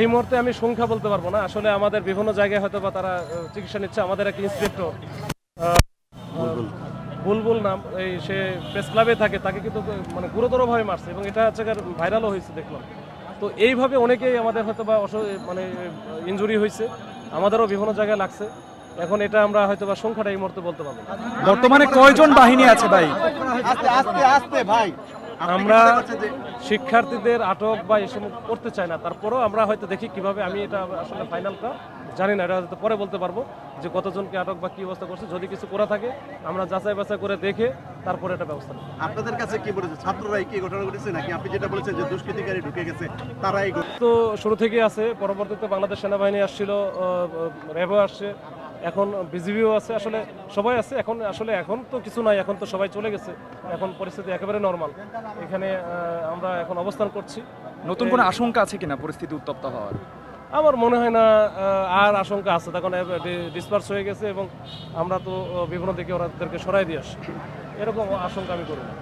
এই মুহূর্তে আমি সংখ্যা বলতে পারবো না, আসলে আমাদের বিভিন্ন জায়গায় হয়তো বা তারা চিকিৎসা নিচ্ছে। আমাদের এক ইন্সপেক্টর বুলবুল নাম, এই সে প্রেস ক্লাবে থাকে, তাকে কিন্তু মানে গুরুতরভাবে মারছে এবং এটা হচ্ছে ভাইরালও হয়েছে দেখলাম। তো এইভাবে অনেকেই আমাদের হয়তো বা মানে ইনজুরি হয়েছে, আমাদেরও বিভিন্ন জায়গায় লাগছে। এখন এটা আমরা হয়তো বা সংখ্যাটা এই মুহূর্তে বলতে পারবো। বর্তমানে কয়জন বাহিনী আছে ভাই? ভাই আমরা শিক্ষার্থীদের আটক বা এসব করতে চাই না, তারপরেও আমরা হয়তো দেখি কিভাবে। আমি এটা আসলে ফাইনালটা জানি না, এটা হয়তো পরে বলতে পারবো যে কতজনকে আটক বা কি অবস্থা করছে। যদি কিছু করা থাকে আমরা যাচাই বাছাই করে দেখে তারপরে এটা ব্যবস্থা নেব। আপনাদের কাছে কি বলেছে, ছাত্ররাই কি ঘটনা ঘটেছে নাকি আপনি যেটা বলেছেন যে দুষ্কৃতিকারী ঢুকে গেছে তারাই? তো শুরু থেকেই আছে, পরবর্তীতে বাংলাদেশ সেনাবাহিনী আসছিল, র্যাবও আসছে, এখন বিজিবিও আছে, আসলে সবাই আছে। এখন তো কিছু নাই, এখন তো সবাই চলে গেছে, এখন পরিস্থিতি একেবারে নরমাল। এখানে আমরা এখন অবস্থান করছি। নতুন কোনো আশঙ্কা আছে কিনা পরিস্থিতি উত্তপ্ত হওয়ার? আমার মনে হয় না আর আশঙ্কা আছে, তখন ডিসপার্স হয়ে গেছে এবং আমরা তো বিভিন্ন দিকে ওদেরকে সরাই দিয়ে আসছি, এরকম আশঙ্কা আমি করি না।